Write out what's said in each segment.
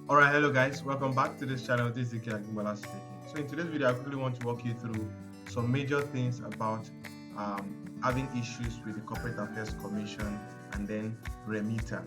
Alright, hello guys, welcome back to this channel. This is Ike speaking. So in today's video, I quickly want to walk you through some major things about having issues with the Corporate Affairs Commission and then Remita.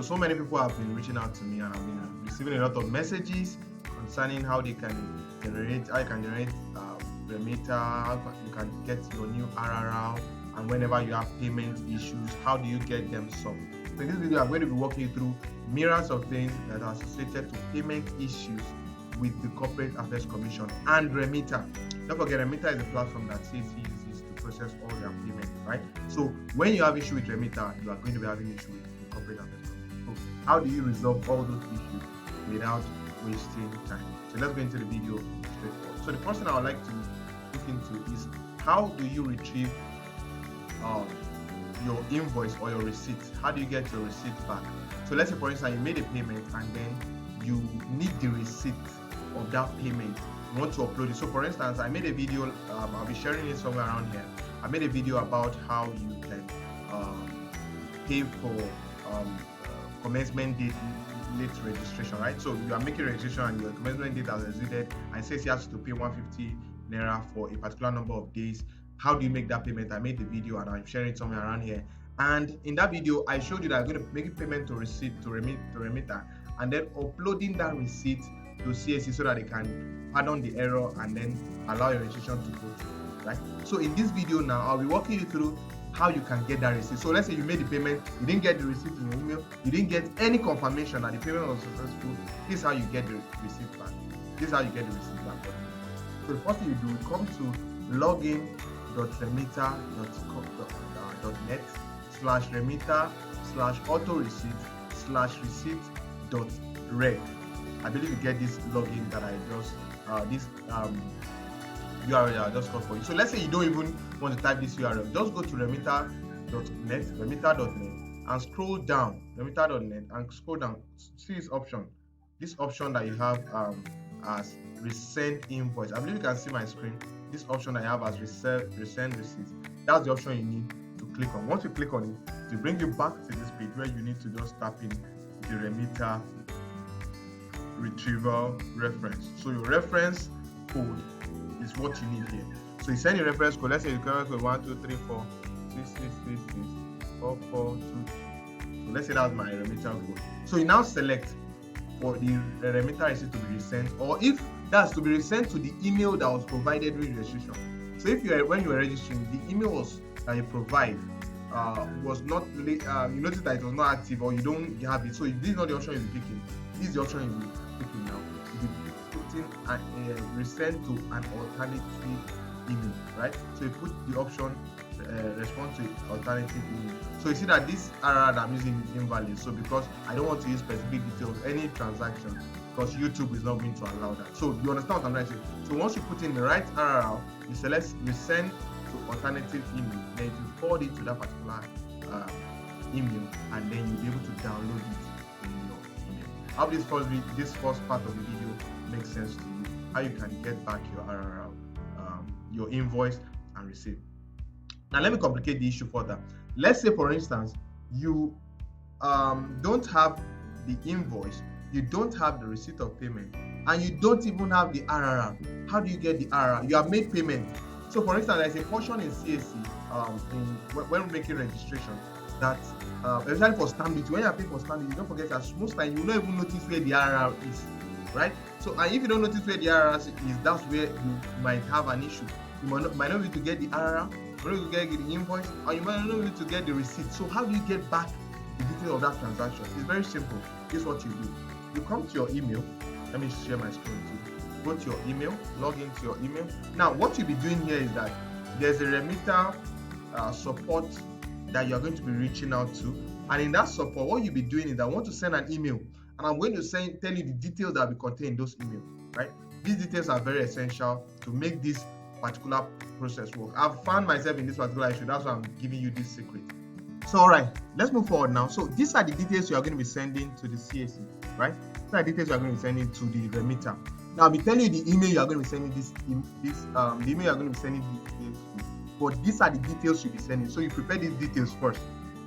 So many people have been reaching out to me and I've been receiving a lot of messages concerning how you can generate Remita, how you can get your new RRR, and whenever you have payment issues, how do you get them solved? So in this video, I'm going to be walking you through myriads of things that are associated to payment issues with the Corporate Affairs Commission and Remita. Don't forget, Remita is a platform that CAC uses to process all their payments, right? So when you have issue with Remita, you are going to be having issue with the Corporate Affairs Commission. So how do you resolve all those issues without wasting time? So let's go into the video straightforward. So the first thing I would like to look into is how do you retrieve your invoice or your receipt? How do you get your receipt back? So let's say, for instance, you made a payment and then you need the receipt of that payment. You want to upload it. So for instance, I made a video, I'll be sharing it somewhere around here. I made a video about how you can pay for commencement date late registration, right? So you are making registration and your commencement date has exceeded and it says you have to pay 150 naira for a particular number of days. How do you make that payment? I made the video and I'm sharing it somewhere around here. And in that video, I showed you that I'm going to make a payment to receipt to Remita and then uploading that receipt to CAC so that they can pardon the error and then allow your registration to go through, right? So in this video now, I'll be walking you through how you can get that receipt. So let's say you made the payment, you didn't get the receipt in your email, you didn't get any confirmation that the payment was successful. This is how you get the receipt back. This is how you get the receipt back. So the first thing you do, you come to login.remita.net/remita/auto-receipt/receipt.reg. I believe you get this login that I just URL I just got for you. So let's say you don't even want to type this URL, just go to remita.net and scroll down remita.net and scroll down. See this option that you have as resend invoice. I believe you can see my screen. This option I have as resend receipt. That's the option you need to click on. Once you click on it, it will bring you back to this page where you need to just tap in the Remita Retrieval Reference. So your reference code is what you need here. So you send your reference code. Let's say you reference code 12346663442. So let's say that's my Remita code. So you now select for the Remita receipt to be resent, or if that's to be resent to the email that was provided during registration. So if when you were registering, the email that you provide was not, you notice that it was not active or you don't have it. So this is not the option you'll be picking. This is the option you'll be picking now. You'll be putting resend to an alternative email, right? So you put the option respond to alternative email. So you see that this RRR that I'm using is invalid. So because I don't want to use specific details, any transaction, because YouTube is not going to allow that. So you understand what I'm trying to say? So once you put in the right RRR, you select resend to alternative email, then you forward it to that particular email, and then you'll be able to download it in your email. I hope this first part of the video makes sense to you, how you can get back your RRR, your invoice and receipt. Now let me complicate the issue further. Let's say, for instance, you don't have the invoice, you don't have the receipt of payment, and you don't even have the RRR. How do you get the RRR? You have made payment. So for instance, there's a portion in CAC when we're making registration that especially for stamp duty, when you are paying for stamp duty, don't forget that most times you will not even notice where the RRR is, right? So and if you don't notice where the RRR is, that's where you might have an issue. You might not be able to get the RRR, you might not be able to get the invoice, or you might not be able to get the receipt. So how do you get back the detail of that transaction? It's very simple. Here's what you do. You come to your email. Let me share my screen too. Go to your email, log into your email. Now, what you'll be doing here is that there's a Remita support that you're going to be reaching out to. And in that support, what you'll be doing is I want to send an email. And I'm going to tell you the details that will contain in those emails, right? These details are very essential to make this particular process work. I've found myself in this particular issue. That's why I'm giving you this secret. So, all right, let's move forward now. So these are the details you are going to be sending to the CAC, right? These are the details you are going to be sending to the Remita. Now, I'll be telling you the email you are going to be sending the email you are going to be sending these details to. But these are the details you'll be sending. So you prepare these details first.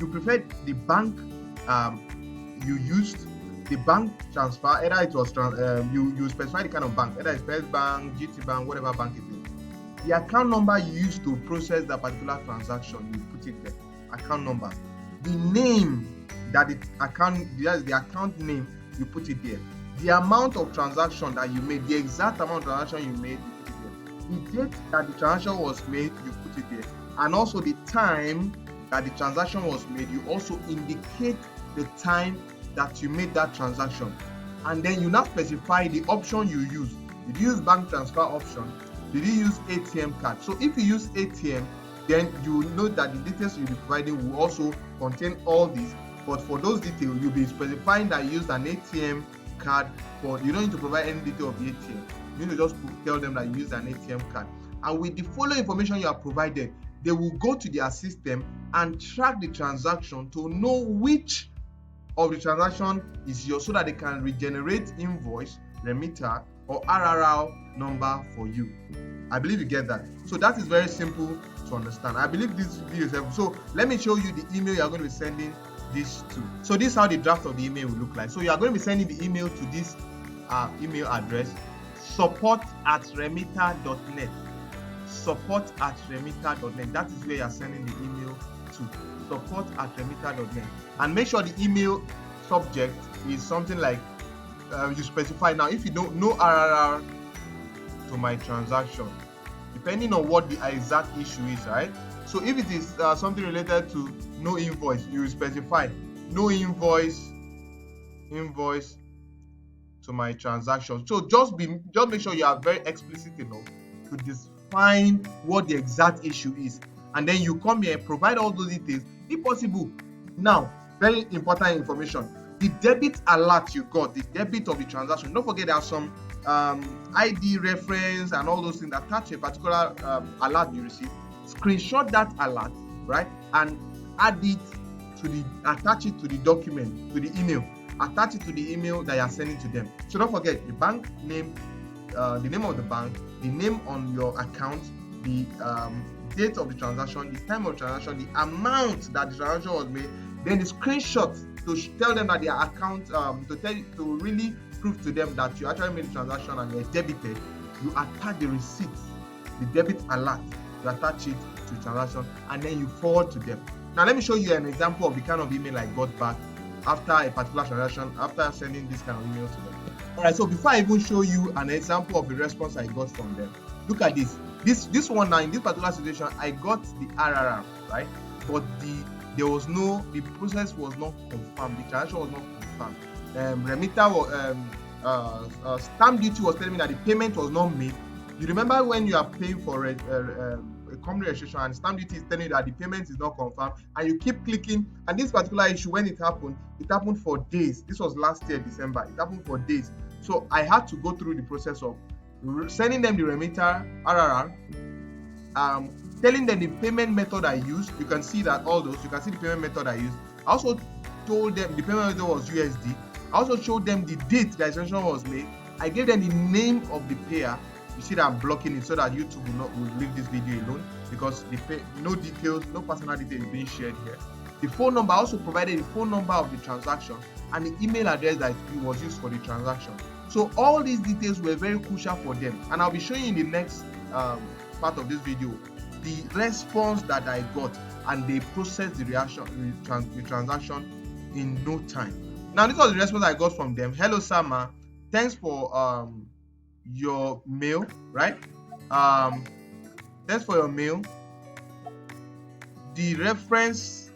You prepare the bank you used, the bank transfer, either it was you specify the kind of bank, either it's First Bank, GT Bank, whatever bank it is. The account number you use to process that particular transaction, you put it there. Account number. The name that the account name, you put it there. The amount of transaction that you made, the exact amount of transaction you made, you put it there. The date that the transaction was made, you put it there. And also the time that the transaction was made, you also indicate the time that you made that transaction. And then you now specify the option you use. Did you use bank transfer option? Did you use ATM card? So if you use ATM, then you know that the details you'll be providing will also contain all these. But for those details, you'll be specifying that you used an ATM card. You don't need to provide any detail of the ATM. You need to just tell them that you used an ATM card. And with the following information you have provided, they will go to their system and track the transaction to know which of the transaction is yours, so that they can regenerate invoice, remitter, or RRR number for you. I believe you get that. So that is very simple to understand. I believe this video is helpful. So let me show you the email you are going to be sending this to. So this is how the draft of the email will look like. So you are going to be sending the email to this email address, support@remita.net. support@remita.net. That is where you are sending the email to, support@remita.net. And make sure the email subject is something like you specify. Now, if you don't know RRR to my transaction, depending on what the exact issue is, right? So if it is something related to no invoice, you specify no invoice to my transaction. So just make sure you are very explicit enough to define what the exact issue is, and then you come here, provide all those details if possible. Now, very important information: the debit alert you got, the debit of the transaction. Don't forget there are some ID reference and all those things attached to a particular alert you receive. Screenshot that alert, right, and attach it to the document, to the email. Attach it to the email that you are sending to them. So don't forget the bank name, the name of the bank, the name on your account, the date of the transaction, the time of the transaction, the amount that the transaction was made, then the screenshot to tell them that their account, to really prove to them that you actually made the transaction and you're debited. You attach the receipt, the debit alert, you attach it to the transaction, and then you forward to them. Now let me show you an example of the kind of email I got back after a particular transaction, after sending this kind of email to them. Alright, so before I even show you an example of the response I got from them, look at this. This one now, in this particular situation, I got the RRR, right? But the process was not confirmed, the transaction was not confirmed. Remita stamp duty was telling me that the payment was not made. You remember when you are paying for a company registration and stamp duty is telling you that the payment is not confirmed, and you keep clicking, and this particular issue, when it happened for days. This was last year, December. It happened for days. So I had to go through the process of sending them the Remita RRR, telling them the payment method I used. You can see that you can see the payment method I used. I also told them the payment method was USD. I also showed them the date the transaction was made. I gave them the name of the payer. You see that I'm blocking it so that YouTube will leave this video alone, because no details, no personal details being shared here. The phone number, I also provided the phone number of the transaction and the email address that it was used for the transaction. So all these details were very crucial for them, and I'll be showing you in the next part of this video the response that I got, and they processed the transaction in no time. Now this was the response I got from them. Hello Sama, thanks for your mail, right? Thanks for your mail. The reference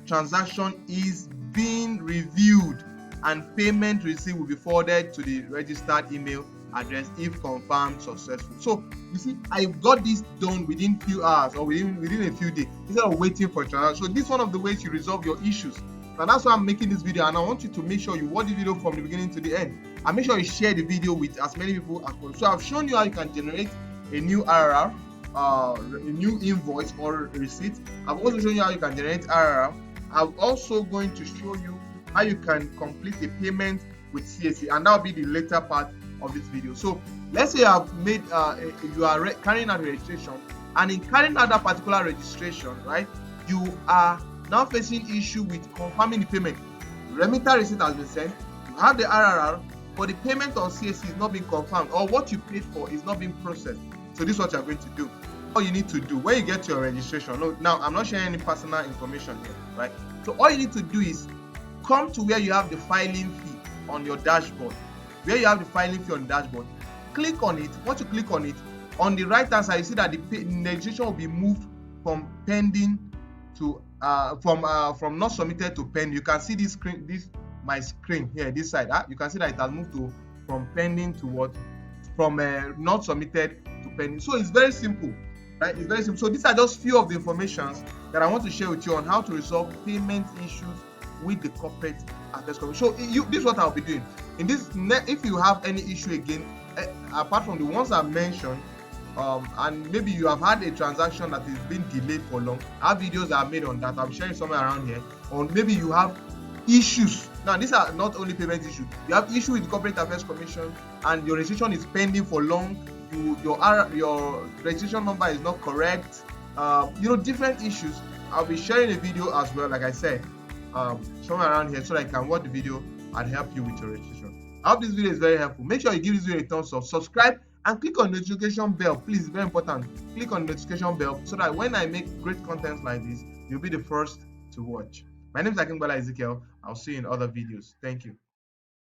transaction is being reviewed and payment receipt will be forwarded to the registered email address if confirmed successful. So you see, I got this done within few hours or within a few days instead of waiting for a transaction. So this is one of the ways you resolve your issues. And that's why I'm making this video, and I want you to make sure you watch the video from the beginning to the end, and make sure you share the video with as many people as possible. So I've shown you how you can generate a new RRR, a new invoice or receipt. I've also shown you how you can generate RRR. I'm also going to show you how you can complete a payment with CAC, and that will be the later part of this video. So let's say you have made you are carrying out registration, and in carrying out that particular registration, right, you are now facing issue with confirming the payment. Remita receipt has been sent, you have the RRR, but the payment on CAC is not being confirmed, or what you paid for is not being processed. So this is what you're going to do. All you need to do when you get to your registration. No, now I'm not sharing any personal information here, right? So all you need to do is come to where you have the filing fee on your dashboard. Where you have the filing fee on the dashboard, click on it. Once you click on it, on the right hand side, you see that the registration will be moved from pending to from not submitted to pending. You can see this screen, my screen here, this side. You can see that it has moved to from pending to what? From not submitted to pending. So it's very simple, right? It's very simple. So these are just few of the informations that I want to share with you on how to resolve payment issues with the corporate affairs commission. So this is what I'll be doing. In this, if you have any issue again, apart from the ones I mentioned, and maybe you have had a transaction that is being delayed for long, I have videos that are made on that. I'm sharing somewhere around here. Or maybe you have issues. Now, these are not only payment issues. You have issue with the Corporate Affairs Commission, and your registration is pending for long. Your registration number is not correct. Different issues. I'll be sharing a video as well, like I said, somewhere around here, so that I can watch the video and help you with your registration. I hope this video is very helpful. Make sure you give this video a thumbs up, subscribe, and click on the notification bell. Please, it's very important. Click on the notification bell so that when I make great content like this, you'll be the first to watch. My name is Akingbala Ezekiel. I'll see you in other videos. Thank you.